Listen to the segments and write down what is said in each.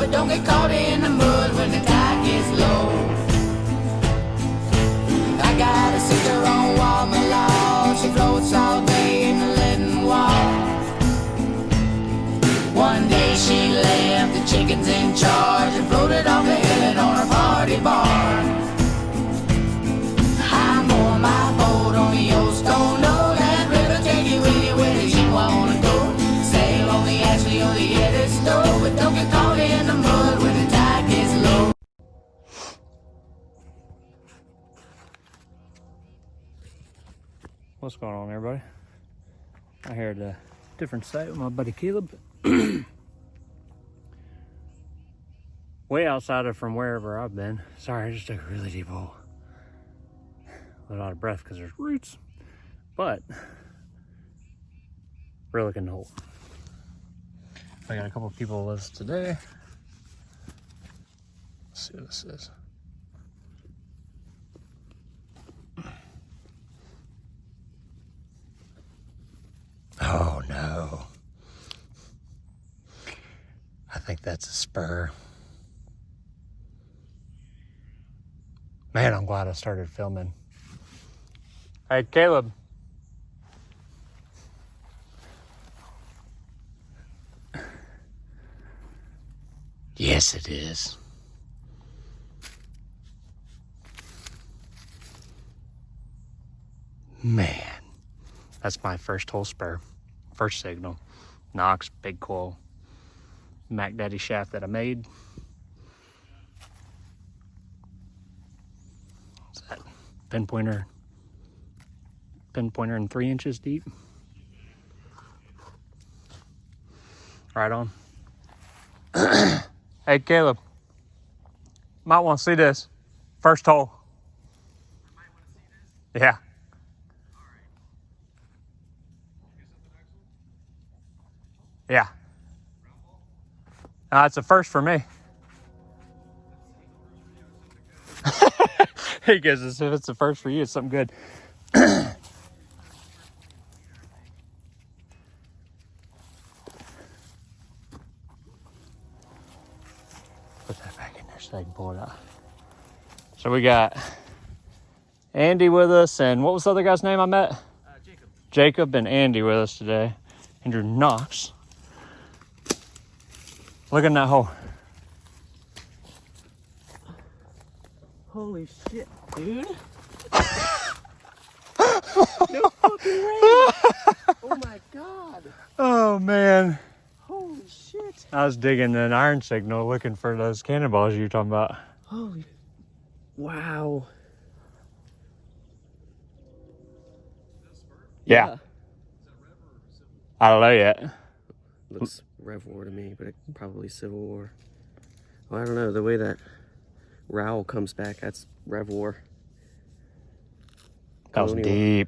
but don't get caught in the mud when the tide gets low. I got a sister on Wabala, she floats all day in the leaden wall. One day she left the chickens in charge and floated off the hill and on her party barn. I moor my boat on the old stone lowland river, take you anywhere that you wanna go. Sail on the Ashley or the Yellowstone, but don't get caught in the mud when the tide gets low. What's going on, everybody? I'm here at a different site with my buddy Caleb. Way outside of from wherever I've been. Sorry, I just took a really deep hole. A little out of breath because there's roots, but Relic in the hole. I got a couple of people with us today. Let's see what this is. Oh no. I think that's a spur. Man, I'm glad I started filming. Hey, Caleb. Yes, it is. Man, that's my first hole spur. First signal. Knox, big coil. Mac Daddy shaft that I made. What's that? Pinpointer and 3 inches deep. Right on. Hey, Caleb. Might want to see this. First hole. Yeah. Yeah. It's a first for me. He goes, if it's a first for you, it's something good. Put that back in there so I can pull it out. So we got Andy with us, and what was the other guy's name I met? Jacob. Jacob and Andy with us today. Andrew Knox. Look in that hole. Holy shit, dude. No fucking way. Oh my god. Oh man. Holy shit. I was digging an iron signal looking for those cannonballs you were talking about. Holy. Wow. Yeah. I don't know yet. Looks Rev War to me, but it probably Civil War. Well, I don't know. The way that rowel comes back, that's Rev War. That was Colonial. deep.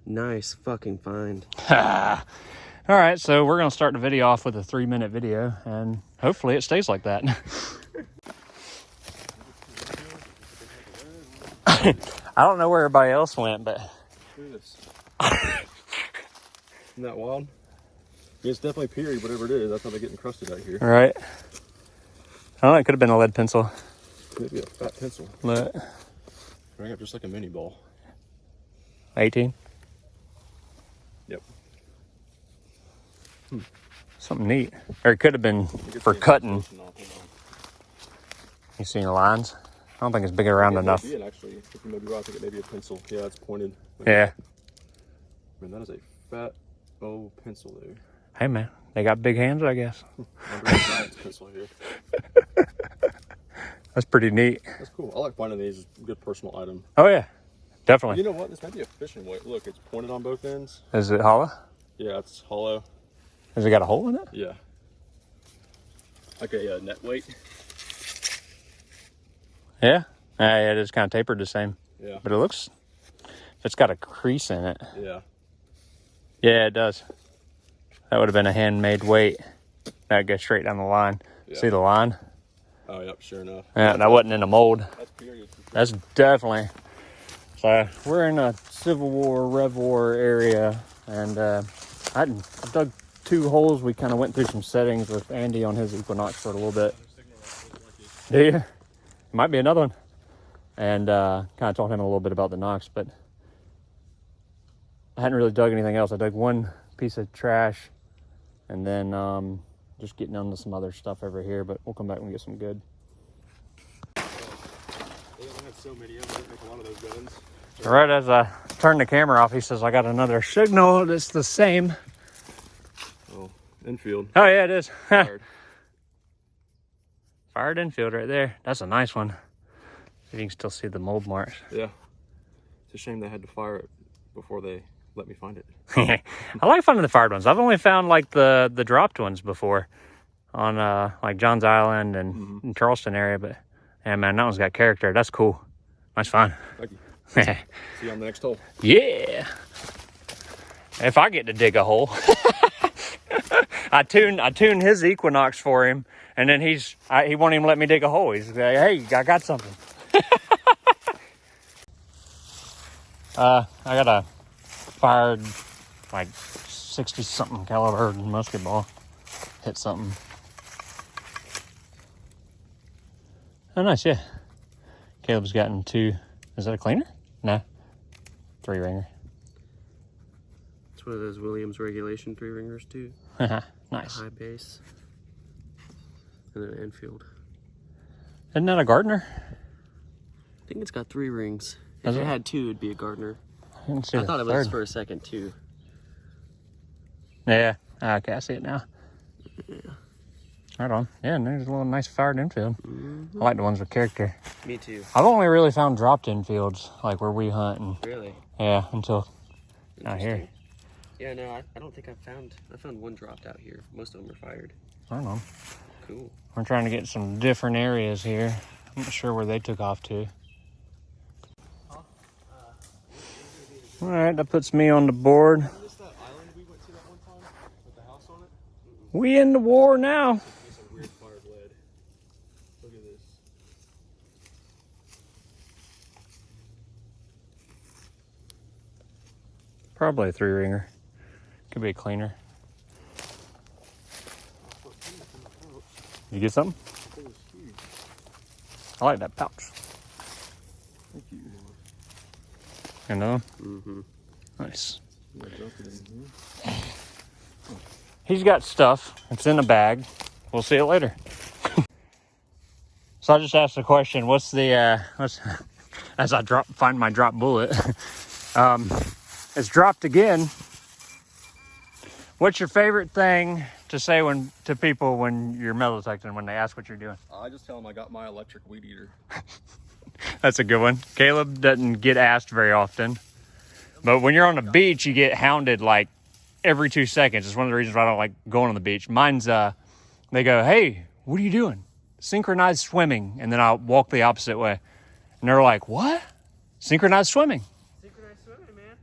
Nice fucking find. All right, so we're going to start the video off with a 3-minute video, and hopefully it stays like that. I don't know where everybody else went, but... Look at this. Isn't that wild? It's definitely period, whatever it is. That's how they get encrusted out here. Right. I don't know, it could have been a lead pencil. Maybe a fat pencil. But Bring up just like a mini ball. 18. Yep. Something neat. Or it could have been for cutting. You see any lines? I don't think it's big around enough. It actually, if you maybe right, I think it may be a pencil. Yeah, it's pointed. Yeah. Man, that is a fat old pencil, dude. Hey man, they got big hands, I guess. Pencil here. That's pretty neat. That's cool. I like finding these. Good personal item. Oh yeah, definitely. You know what? This might be a fishing weight. Look, it's pointed on both ends. Is it hollow? Yeah, it's hollow. Has it got a hole in it? Yeah. Like a net weight. Yeah. Yeah, it is kind of tapered the same. Yeah. But it looks, it's got a crease in it. Yeah. Yeah, it does. That would have been a handmade weight. That'd go straight down the line. Yeah. See the line? Oh, yep, sure enough. Yeah, that wasn't in a mold. That's period. For sure. That's definitely. So we're in a Civil War, Rev War area, and I dug 2 holes. We kind of went through some settings with Andy on his Equinox for a little bit. Do you? Might be another one. And kind of told him a little bit about the Knox, but I hadn't really dug anything else. I dug one piece of trash and then just getting onto some other stuff over here, but we'll come back and get some good. They have so many of them, they make a lot of those guns. Right as I turned the camera off, he says, I got another signal that's the same. Oh, Enfield. Oh, yeah, it is. Fired. Fired Enfield right there. That's a nice one. You can still see the mold marks. Yeah. It's a shame they had to fire it before they let me find it. I like finding the fired ones. I've only found like the dropped ones before on like Johns Island and in Charleston area, but yeah, man, that one's got character. That's cool. Nice find. Thank you. See you on the next hole. Yeah. If I get to dig a hole. I tuned his Equinox for him, and then he won't even let me dig a hole. He's like, hey, I got something. I got a fired like 60-something caliber musket ball. Hit something. Oh, nice, yeah. Caleb's gotten 2. Is that a cleaner? No. 3-ringer. It's one of those Williams regulation 3-ringers too. Nice. High base. And then Enfield. Isn't that a Gardner? I think it's got 3 rings. If Is it it? had 2, it'd be a Gardner. I didn't see I the thought it third. was for a second too. Yeah. Okay, I see it now. Yeah. Right on. Yeah, and there's a little nice fired infield. I like the ones with character. Me too. I've only really found dropped infields, like where we hunt. And, Really? yeah, until out here. Interesting. Yeah, no, I don't think I found 1 dropped out here. Most of them are fired. I don't know. Cool. We're trying to get some different areas here. I'm not sure where they took off to. All right, that puts me on the board. Is this that island we went to that one time with the house on it? We in the war now. It's a weird fired lead. Look at this. Probably a 3-ringer. Could be a cleaner. You get something? It was huge. I like that pouch. Thank you. You know? Mm-hmm. Nice. I dumped it in here. He's got stuff. It's in a bag. We'll see it later. So I just asked the question, what's the, as I find my drop bullet. It's dropped again. What's your favorite thing to say to people when you're metal detecting, when they ask what you're doing? I just tell them I got my electric weed eater. That's a good one. Caleb doesn't get asked very often. But when you're on the beach, you get hounded like every 2 seconds. It's one of the reasons why I don't like going on the beach. Mine's, they go, hey, what are you doing? Synchronized swimming. And then I'll walk the opposite way. And they're like, what? Synchronized swimming. Synchronized swimming, man.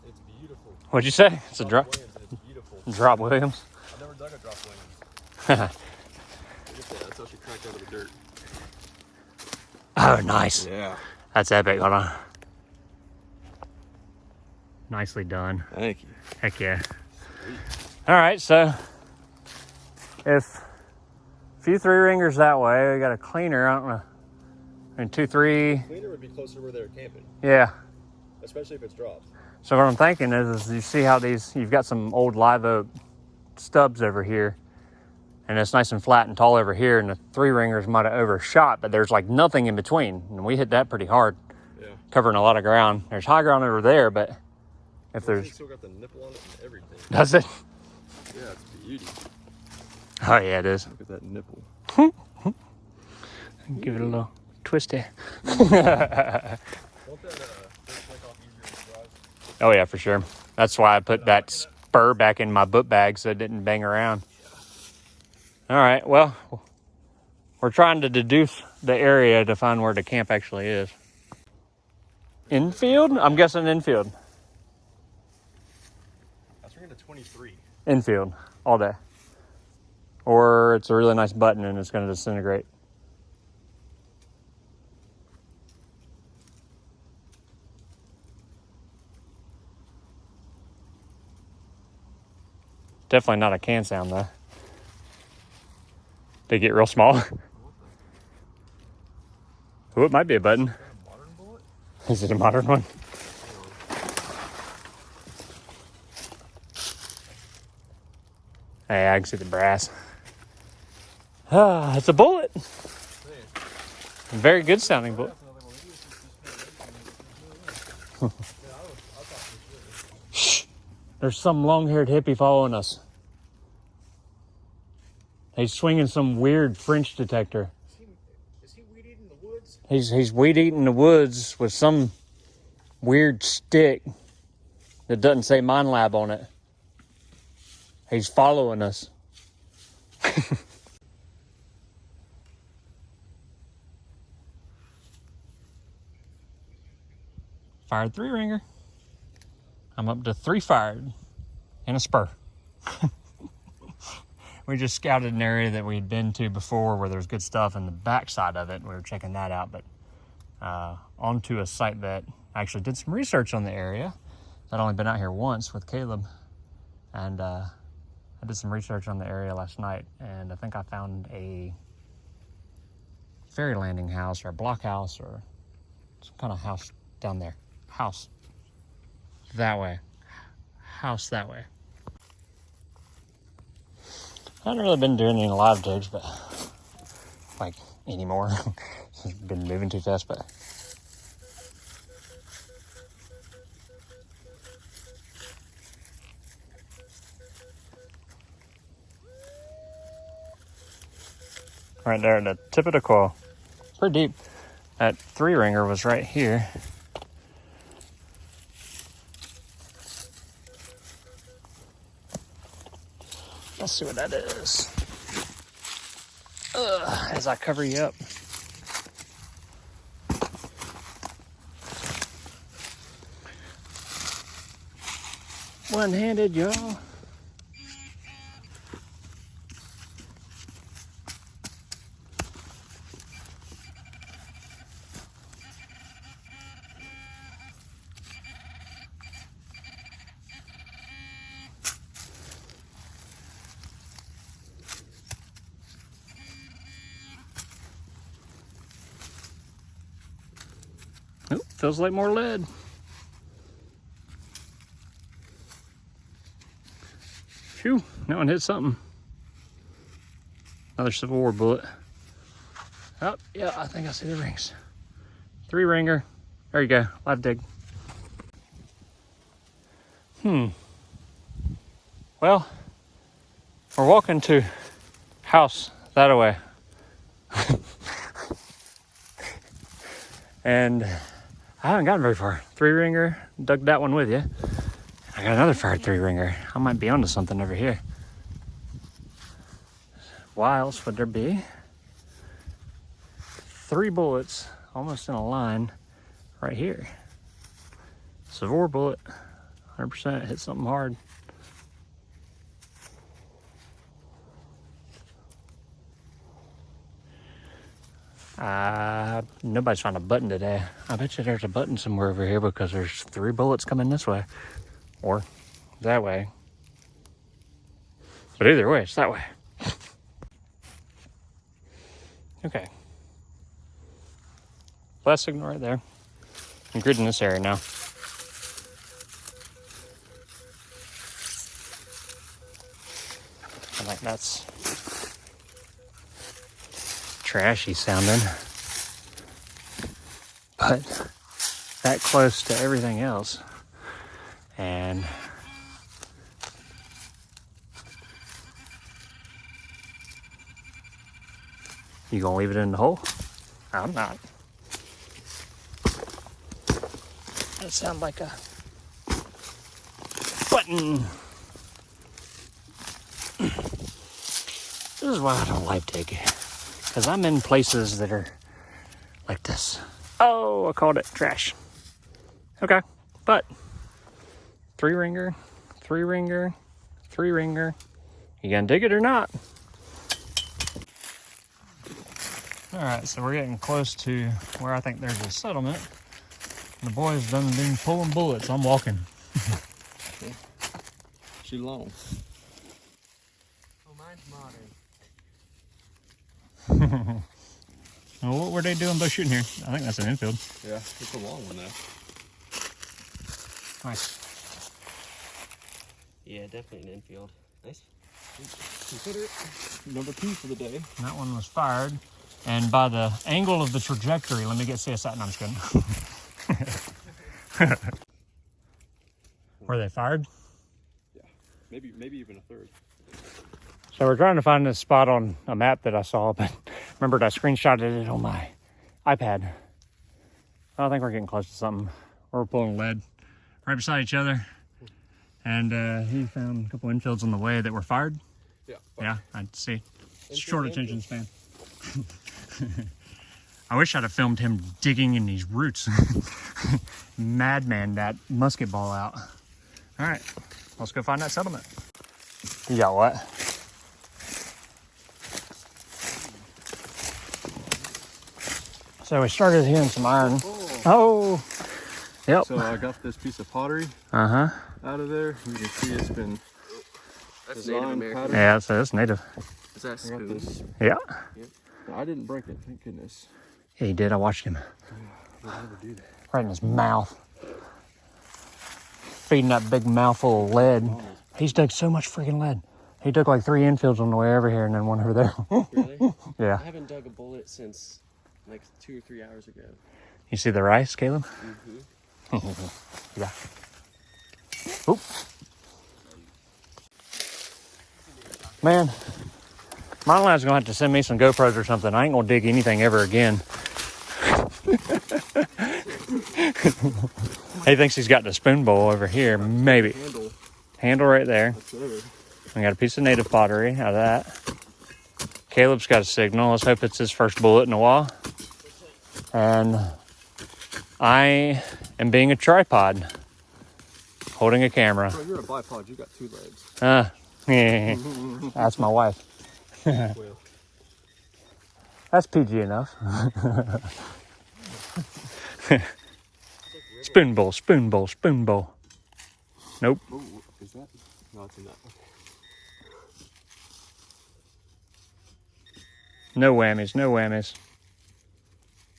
It's beautiful. What'd you say? It's a drop. Williams, and it's beautiful. Drop Williams. I've never dug a drop Williams. Look at that. That's how she cracked out of the dirt. Oh, nice. Yeah. That's epic. Hold on. Nicely done. Thank you. Heck yeah. All right, so if a few 3-ringers that way, we got a cleaner. I don't know. I mean, 2, 3. Cleaner would be closer to where they're camping, Yeah. especially if it's dropped. So what I'm thinking is you see how you've got some old live oak stubs over here, and it's nice and flat and tall over here, and the 3-ringers might have overshot, but there's like nothing in between, and we hit that pretty hard, Yeah. covering a lot of ground. There's high ground over there, but if It's there's, still got the nipple on it and everything. does it? Yeah, it's a beauty. Oh yeah, it is. Look at that nipple. Give it a little twisty. Won't that break off easier to drive? Oh yeah, for sure. That's why I put that Spur back in my book bag so it didn't bang around. All right, well, we're trying to deduce the area to find where the camp actually is. Enfield? I'm guessing Enfield. That's ringing to 23. Enfield, all day. Or it's a really nice button and it's going to disintegrate. Definitely not a can sound though. They get real small. Oh, it might be a button. Is it a modern one? Hey, I can see the brass. Ah, it's a bullet. Very good sounding bullet. Shh. There's some long-haired hippie following us. He's swinging some weird French detector. Is he weed eating the woods? He's weed eating the woods with some weird stick that doesn't say Mine Lab on it. He's following us. Fired 3-ringer. I'm up to 3 fired in a spur. We just scouted an area that we'd been to before where there's good stuff in the backside of it. We were checking that out, but onto a site that I actually did some research on the area. I'd only been out here once with Caleb, and I did some research on the area last night, and I think I found a ferry landing house or a block house or some kind of house down there. House that way. House that way. I haven't really been doing any live digs, but like anymore. It's been moving too fast, but right there at the tip of the coil. It's pretty deep. That 3-ringer was right here. Let's see what that is. As I cover you up. One-handed, y'all. Oop, feels like more lead. Phew, that one hit something. Another Civil War bullet. Oh, yeah, I think I see the rings. 3-ringer. There you go, live dig. Well, we're walking to house that way. And I haven't gotten very far. 3-ringer, dug that one with you. I got another fired 3-ringer. I might be onto something over here. Why else would there be 3 bullets almost in a line right here? Civil War bullet, 100% hit something hard. Nobody's found a button today. I bet you there's a button somewhere over here because there's 3 bullets coming this way. Or that way. But either way, it's that way. Okay. Last signal right there. I'm gridding this area now. I think that's trashy sounding. But that close to everything else. And you gonna leave it in the hole? I'm not. That sounds like a button. This is why I don't live dig. Because I'm in places that are like this. Oh, I called it trash. Okay, but 3-ringer, 3-ringer, 3-ringer. You gonna dig it or not? All right, so we're getting close to where I think there's a settlement. The boys done been pulling bullets. I'm walking. Too long. Oh, mine's modern. Well, what were they doing both shooting here? I think that's an Enfield. Yeah, it's a long one though. Nice. Yeah, definitely an Enfield. Nice. Consider it number 2 for the day. That one was fired. And by the angle of the trajectory, let me get CSI. No, I'm just kidding. Were they fired? Yeah, maybe even a third. So we're trying to find this spot on a map that I saw, but remembered I screenshotted it on my iPad. I think we're getting close to something. We're pulling lead right beside each other. And he found a couple infields on the way that were fired. Yeah. Yeah, I see. Short attention span. I wish I'd have filmed him digging in these roots. Madman that musket ball out. All right, let's go find that settlement. You got what? So we started hearing some iron. Oh, yep. So I got this piece of pottery Uh-huh. out of there. You can see it's been That's designed Native American. pattern. Yeah, so it's native. Is that a I got spoon? this. Yeah. I didn't break it, thank goodness. Yeah, he did. I watched him. I'll never do that. Right in his mouth. Feeding that big mouthful of lead. He's dug so much freaking lead. He took like 3 infields on the way over here and then one over there. Really? Yeah. I haven't dug a bullet since like 2 or 3 hours ago. You see the rice, Caleb? Mm-hmm. Yeah. Oop. Man, my lad's gonna have to send me some GoPros or something. I ain't gonna dig anything ever again. He thinks he's got the spoon bowl over here. Maybe. Handle right there. I got a piece of native pottery out of that. Caleb's got a signal. Let's hope it's his first bullet in a while. And I am being a tripod, holding a camera. Bro, you're a bipod. You got 2 legs. That's my wife. That's PG enough. Spoon bowl, spoon bowl, spoon bowl. Nope. Ooh, is that? No, it's in that. Okay. No whammies, no whammies.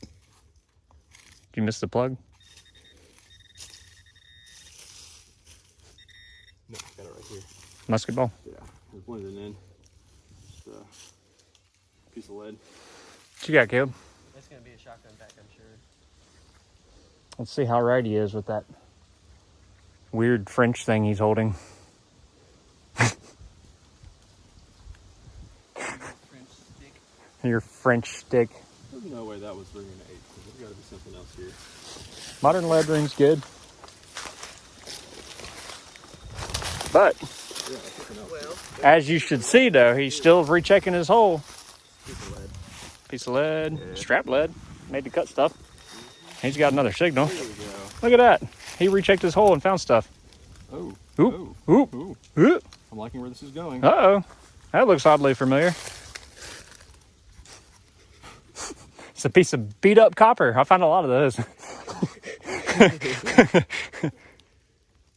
Did you miss the plug? No, I got it right here. Musket ball? Yeah, there's one in. Just a piece of lead. What you got, Caleb? That's gonna be a shotgun pack, I'm sure. Let's see how right he is with that weird French thing he's holding. French stick. Your French stick. There's no way that was 3 and 8. There's got to be something else here. Modern lead ring's good. But, Yeah, something else. Well, as you should see though, he's still rechecking his hole. piece of lead. Piece of lead, Yeah. strap lead, made to cut stuff. He's got another signal. There we go. Look at that. He rechecked his hole and found stuff. Oh. Oop, Oh. oop, Ooh. oop. I'm liking where this is going. Uh-oh. That looks oddly familiar. It's a piece of beat up copper. I found a lot of those.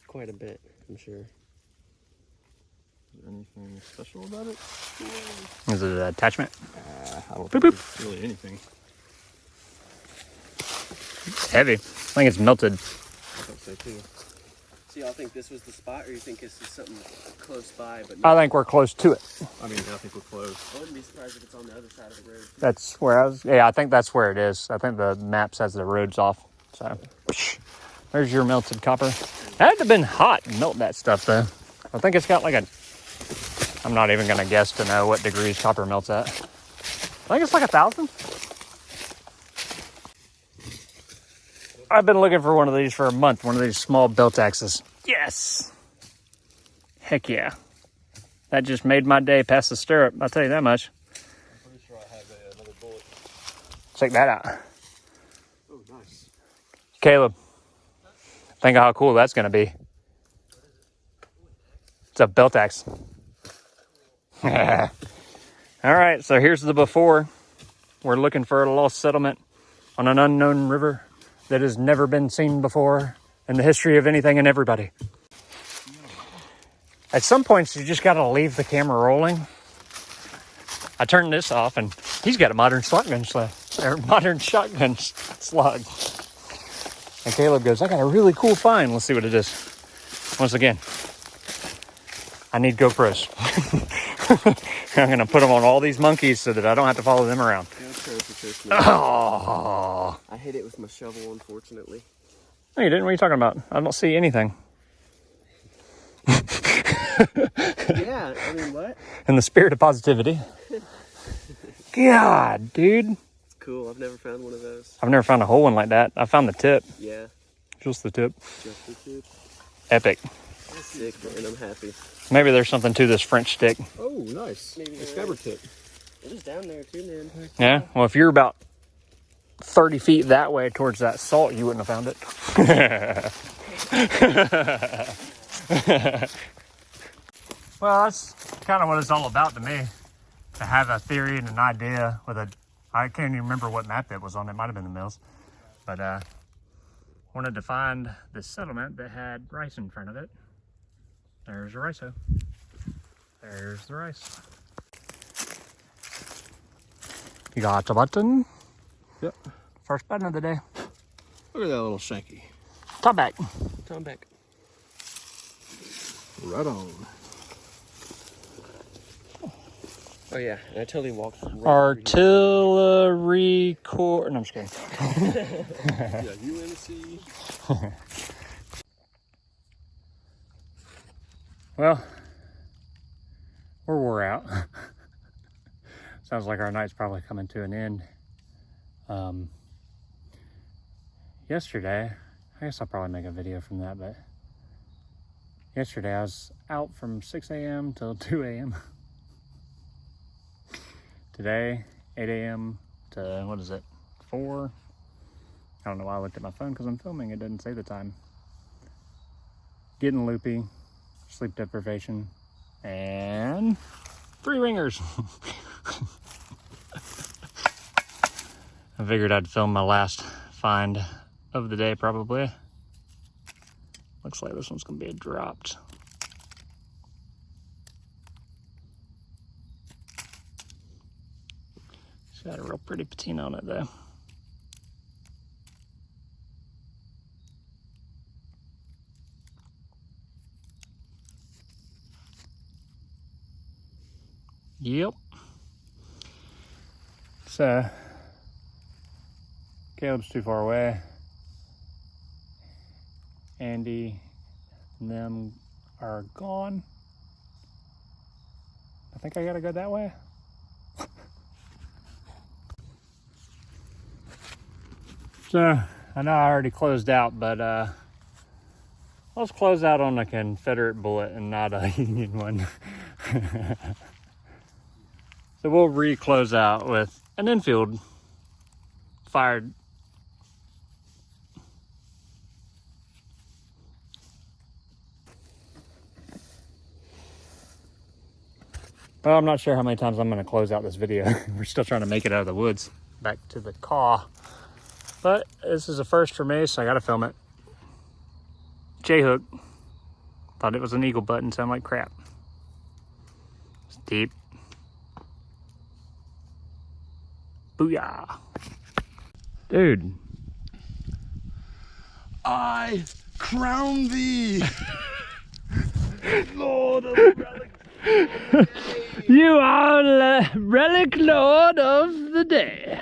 Quite a bit, I'm sure. Is there anything special about it? Is it an attachment? I don't Boop, think boop. there's really anything. It's heavy. I think it's melted. I think so too. So y'all think this was the spot, or you think this is something close by, but I not? think we're close to it. I mean, I think we're close. I wouldn't be surprised if it's on the other side of the road. That's where I was. Yeah, I think that's where it is. I think the map says the road's off. So, there's your melted copper. That'd have been hot to melt that stuff, though. I think it's got like a. I'm not even gonna guess to know what degrees copper melts at. I think it's like 1,000. I've been looking for one of these for a month. One of these small belt axes. Yes. Heck yeah. That just made my day past the stirrup. I'll tell you that much. I'm pretty sure I have another bullet. Check that out. Oh, nice. Caleb, think of how cool that's going to be. It's a belt axe. All right, so here's the before. We're looking for a lost settlement on an unknown river that has never been seen before in the history of anything and everybody. At some points, you just got to leave the camera rolling. I turned this off, and he's got a modern shotgun slug. Or modern shotgun slug. And Caleb goes, I got a really cool find. Let's see what it is. Once again, I need GoPros. I'm going to put them on all these monkeys so that I don't have to follow them around. Oh. I hit it with my shovel, unfortunately. No, you didn't. What are you talking about? I don't see anything. Yeah, I mean, what? In the spirit of positivity. God, dude. It's cool. I've never found one of those. I've never found a whole one like that. I found the tip. Yeah. Just the tip. Just the tip. Epic. Sick, and I'm happy. Maybe there's something to this French stick. Oh, nice. Maybe A scabbard tip. It was down there too, man. Yeah? Well, if you're about 30 feet that way towards that salt, you wouldn't have found it. Well, that's kind of what it's all about to me. To have a theory and an idea with a... I can't even remember what map it was on. It might have been the Mills. But wanted to find this settlement that had rice in front of it. There's a rice-o. There's the rice. You got a button? Yep. First button of the day. Look at that little shanky. Top back. Tom back. Right on. Oh yeah, and I totally walked. Right Artillery core. No, I'm just kidding. Yeah, UNC. Well, we're wore out. Sounds like our night's probably coming to an end. Yesterday, I guess I'll probably make a video from that, but yesterday I was out from 6 a.m. till 2 a.m. Today, 8 a.m. to, what is it, 4? I don't know why I looked at my phone because I'm filming. It doesn't say the time. Getting loopy, sleep deprivation, and 3 ringers. I figured I'd film my last find of the day probably. Looks like this one's gonna be a dropped. It's got a real pretty patina on it though. Yep. So Caleb's too far away. Andy and them are gone. I think I gotta go that way. So I know I already closed out, but let's close out on a Confederate bullet and not a Union one. So we'll re-close out with an Enfield fired. Well, I'm not sure how many times I'm going to close out this video. We're still trying to make it out of the woods back to the car. But this is a first for me, so I got to film it. J-hook. Thought it was an eagle button, sound like crap. It's deep. Booyah. Dude. I crown thee, Lord of Relic. You are the Relic Lord of the day.